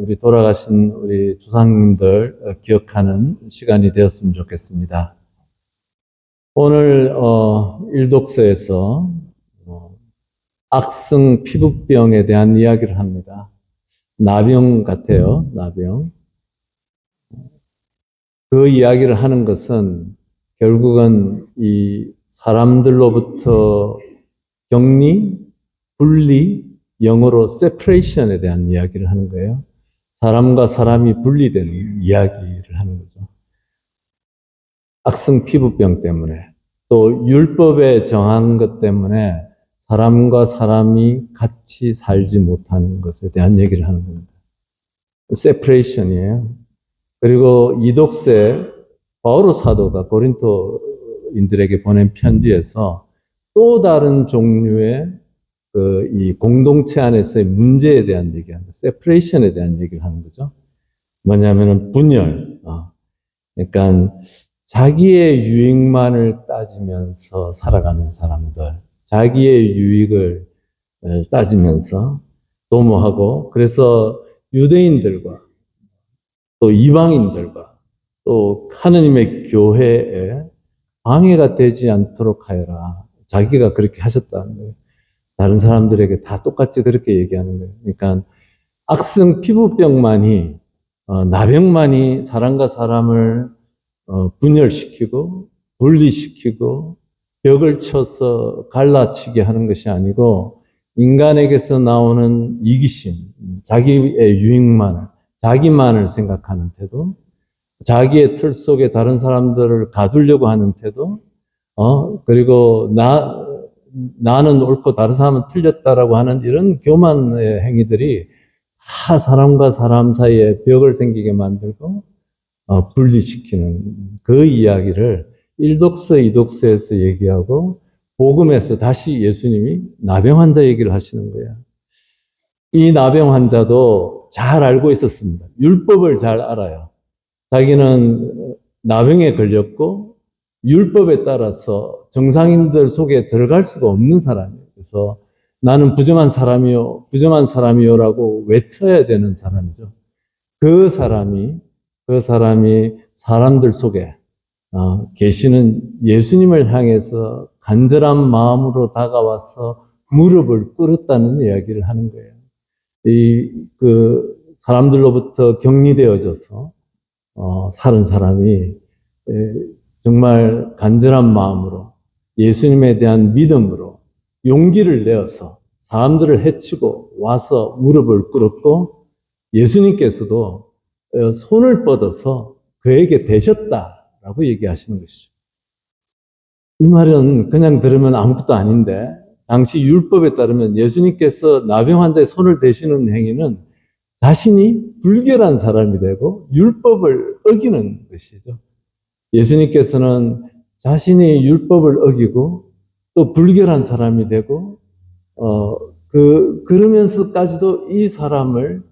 우리 돌아가신 우리 조상님들 기억하는 시간이 되었으면 좋겠습니다. 오늘 일독서에서 악성 피부병에 대한 이야기를 합니다. 나병 같아요. 나병. 그 이야기를 하는 것은 결국은 이 사람들로부터 격리, 분리, 영어로 separation에 대한 이야기를 하는 거예요. 사람과 사람이 분리되는 이야기를 하는 거죠. 악성 피부병 때문에, 또 율법에 정한 것 때문에 사람과 사람이 같이 살지 못하는 것에 대한 얘기를 하는 겁니다. separation이에요. 그리고 이독세 바오로 사도가 고린토인들에게 보낸 편지에서 또 다른 종류의 이 공동체 안에서의 문제에 대한 얘기하는, separation에 대한 얘기를 하는 거죠. 뭐냐면은 분열. 그러니까 자기의 유익만을 따지면서 살아가는 사람들, 자기의 유익을 따지면서 도모하고, 그래서 유대인들과 또 이방인들과 또 하느님의 교회에 방해가 되지 않도록 하여라. 자기가 그렇게 하셨다는 거예요. 다른 사람들에게 다 똑같이 그렇게 얘기하는 거예요. 그러니까 악성 피부병만이, 나병만이 사람과 사람을 분열시키고 분리시키고 벽을 쳐서 갈라치게 하는 것이 아니고, 인간에게서 나오는 이기심, 자기의 유익만을, 자기만을 생각하는 태도, 자기의 틀 속에 다른 사람들을 가두려고 하는 태도, 그리고 나는 옳고 다른 사람은 틀렸다라고 하는 이런 교만의 행위들이 다 사람과 사람 사이에 벽을 생기게 만들고 분리시키는 그 이야기를 일독서, 이독서에서 얘기하고, 복음에서 다시 예수님이 나병 환자 얘기를 하시는 거예요. 이 나병 환자도 잘 알고 있었습니다. 율법을 잘 알아요. 자기는 나병에 걸렸고 율법에 따라서 정상인들 속에 들어갈 수가 없는 사람이에요. 그래서 나는 부정한 사람이요, 부정한 사람이요라고 외쳐야 되는 사람이죠. 그 사람이 사람들 속에 계시는 예수님을 향해서 간절한 마음으로 다가와서 무릎을 꿇었다는 이야기를 하는 거예요. 사람들로부터 격리되어져서 사는 사람이 정말 간절한 마음으로 예수님에 대한 믿음으로 용기를 내어서 사람들을 해치고 와서 무릎을 꿇었고, 예수님께서도 손을 뻗어서 그에게 대셨다라고 얘기하시는 것이죠. 이 말은 그냥 들으면 아무것도 아닌데, 당시 율법에 따르면 예수님께서 나병 환자의 손을 대시는 행위는 자신이 불결한 사람이 되고 율법을 어기는 것이죠. 예수님께서는 자신이 율법을 어기고 또 불결한 사람이 되고, 그러면서까지도 이 사람을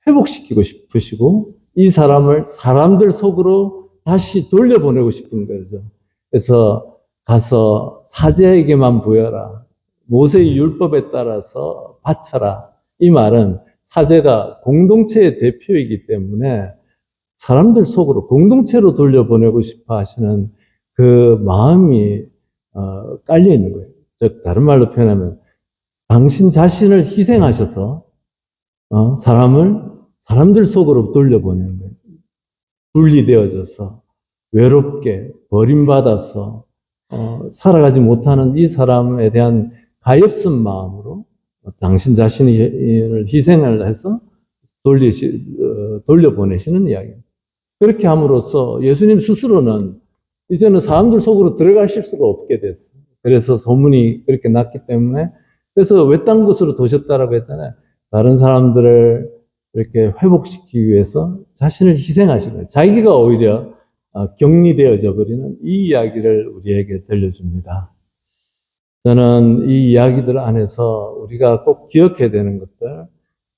회복시키고 싶으시고, 이 사람을 사람들 속으로 다시 돌려보내고 싶은 거죠. 그래서 가서 사제에게만 보여라. 모세의 율법에 따라서 바쳐라. 이 말은 사제가 공동체의 대표이기 때문에 사람들 속으로 공동체로 돌려보내고 싶어 하시는 그 마음이 깔려 있는 거예요. 즉 다른 말로 표현하면 당신 자신을 희생하셔서 사람들 속으로 돌려보내는 거예요. 분리되어져서 외롭게 버림받아서 살아가지 못하는 이 사람에 대한 가엾은 마음으로 당신 자신을 희생을 해서 돌려보내시는 이야기입니다. 그렇게 함으로써 예수님 스스로는 이제는 사람들 속으로 들어가실 수가 없게 됐어요. 그래서 소문이 그렇게 났기 때문에, 그래서 외딴 곳으로 도셨다라고 했잖아요. 다른 사람들을 이렇게 회복시키기 위해서 자신을 희생하신 거예요. 자기가 오히려 격리되어져 버리는 이 이야기를 우리에게 들려줍니다. 저는 이 이야기들 안에서 우리가 꼭 기억해야 되는 것들,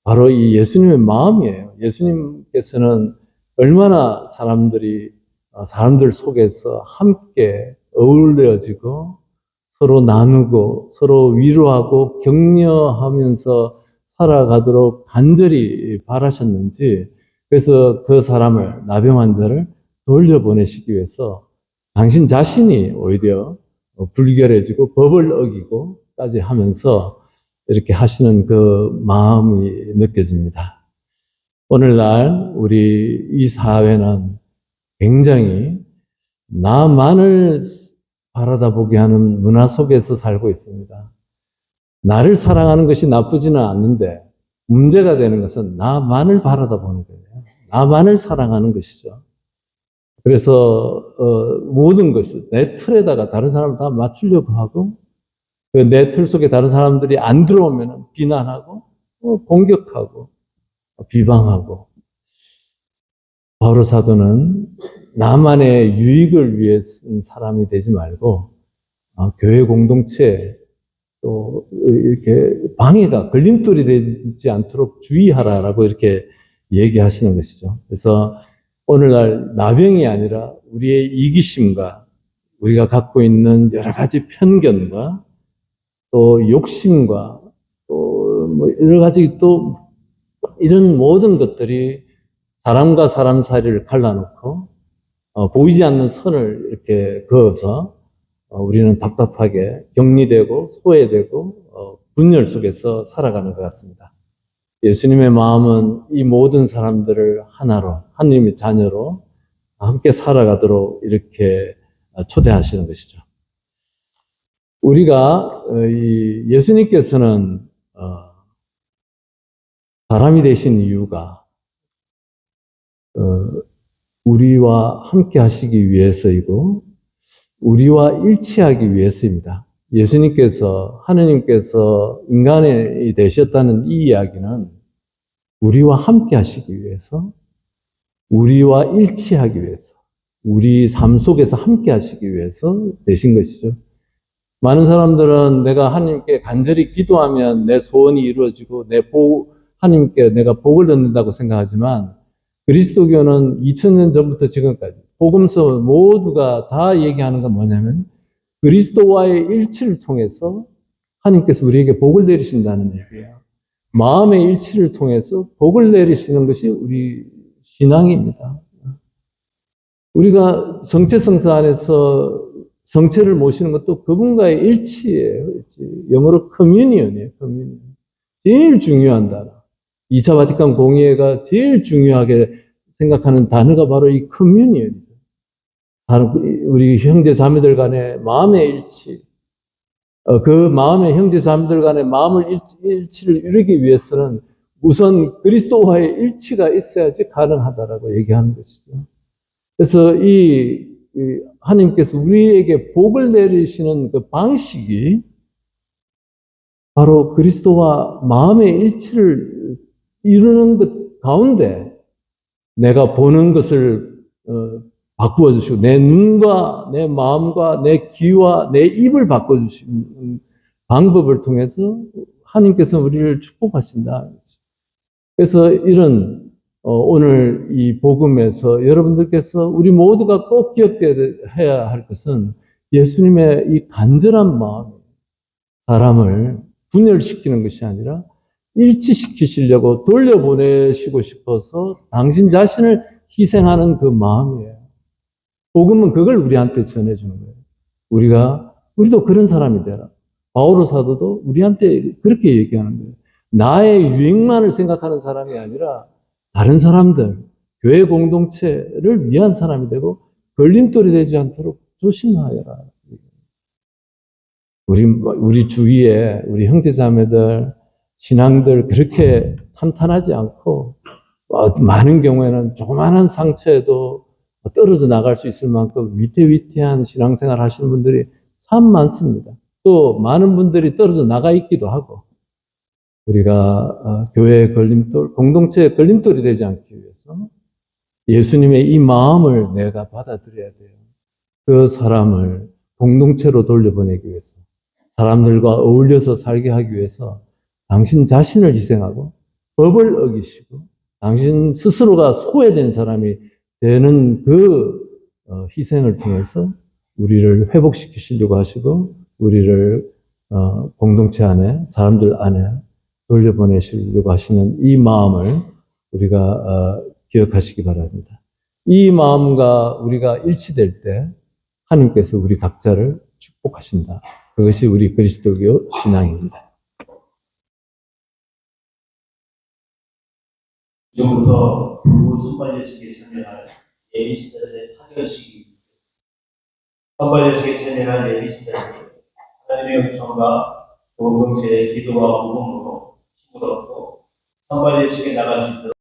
바로 이 예수님의 마음이에요. 예수님께서는 얼마나 사람들 속에서 함께 어울려지고 서로 나누고 서로 위로하고 격려하면서 살아가도록 간절히 바라셨는지, 그래서 그 사람을, 나병 환자를 돌려보내시기 위해서 당신 자신이 오히려 불결해지고 법을 어기고까지 하면서 이렇게 하시는 그 마음이 느껴집니다. 오늘날 우리 이 사회는 굉장히 나만을 바라다보게 하는 문화 속에서 살고 있습니다. 나를 사랑하는 것이 나쁘지는 않는데 문제가 되는 것은 나만을 바라다보는 거예요. 나만을 사랑하는 것이죠. 그래서 모든 것을 내 틀에다가 다른 사람을 다 맞추려고 하고, 그 내 틀 속에 다른 사람들이 안 들어오면 비난하고 공격하고 비방하고. 바울 사도는 나만의 유익을 위해 쓴 사람이 되지 말고 교회 공동체 또 이렇게 방해가 걸림돌이 되지 않도록 주의하라라고 이렇게 얘기하시는 것이죠. 그래서 오늘날 나병이 아니라 우리의 이기심과 우리가 갖고 있는 여러 가지 편견과 또 욕심과 또 뭐 여러 가지 또 이런 모든 것들이 사람과 사람 사이를 갈라놓고 보이지 않는 선을 이렇게 그어서 우리는 답답하게 격리되고 소외되고 분열 속에서 살아가는 것 같습니다. 예수님의 마음은 이 모든 사람들을 하나로, 하나님의 자녀로 함께 살아가도록 이렇게 초대하시는 것이죠. 우리가 예수님께서는 사람이 되신 이유가 우리와 함께 하시기 위해서이고 우리와 일치하기 위해서입니다. 예수님께서, 하느님께서 인간이 되셨다는 이 이야기는 우리와 함께 하시기 위해서, 우리와 일치하기 위해서, 우리 삶 속에서 함께 하시기 위해서 되신 것이죠. 많은 사람들은 내가 하나님께 간절히 기도하면 내 소원이 이루어지고 하나님께 내가 복을 얻는다고 생각하지만, 그리스도교는 2000년 전부터 지금까지 복음서 모두가 다 얘기하는 건 뭐냐면 그리스도와의 일치를 통해서 하나님께서 우리에게 복을 내리신다는 얘기예요. 마음의 일치를 통해서 복을 내리시는 것이 우리 신앙입니다. 우리가 성체성사 안에서 성체를 모시는 것도 그분과의 일치예요. 영어로 커뮤니언이에요. 커뮤니언. 제일 중요한 단어. 2차 바티칸 공의회가 제일 중요하게 생각하는 단어가 바로 이 커뮤니언이죠. 우리 형제 자매들 간의 마음의 일치. 그 마음의 형제 자매들 간의 마음을 일치를 이루기 위해서는 우선 그리스도와의 일치가 있어야지 가능하다라고 얘기하는 것이죠. 그래서 하나님께서 우리에게 복을 내리시는 그 방식이 바로 그리스도와 마음의 일치를 이루는 것 가운데 내가 보는 것을 바꾸어 주시고 내 눈과 내 마음과 내 귀와 내 입을 바꿔 주시는 방법을 통해서 하나님께서 우리를 축복하신다. 그래서 이런 오늘 이 복음에서 여러분들께서 우리 모두가 꼭 기억해야 할 것은 예수님의 이 간절한 마음, 사람을 분열시키는 것이 아니라 일치시키시려고 돌려보내시고 싶어서 당신 자신을 희생하는 그 마음이에요. 복음은 그걸 우리한테 전해주는 거예요. 우리도 그런 사람이 되라. 바오로 사도도 우리한테 그렇게 얘기하는 거예요. 나의 유익만을 생각하는 사람이 아니라 다른 사람들, 교회 공동체를 위한 사람이 되고 걸림돌이 되지 않도록 조심하여라. 우리 주위에 우리 형제자매들, 신앙들 그렇게 탄탄하지 않고 많은 경우에는 조그마한 상처에도 떨어져 나갈 수 있을 만큼 위태위태한 신앙생활 하시는 분들이 참 많습니다. 또 많은 분들이 떨어져 나가 있기도 하고 우리가 교회의 걸림돌, 공동체의 걸림돌이 되지 않기 위해서 예수님의 이 마음을 내가 받아들여야 돼요. 그 사람을 공동체로 돌려보내기 위해서 사람들과 어울려서 살게 하기 위해서 당신 자신을 희생하고 법을 어기시고 당신 스스로가 소외된 사람이 되는 그 희생을 통해서 우리를 회복시키시려고 하시고 우리를 공동체 안에 사람들 안에 돌려보내시려고 하시는 이 마음을 우리가 기억하시기 바랍니다. 이 마음과 우리가 일치될 때 하나님께서 우리 각자를 축복하신다. 그것이 우리 그리스도교 신앙입니다. 지금부터 두 선발예식에 참여할 예비신자들의 파견식이 선발예식에 참여할 예비신자들이 하나님의 은총과 공동체의 기도와 후원으로 힘을 얻고 선발예식에 나갈 수 있도록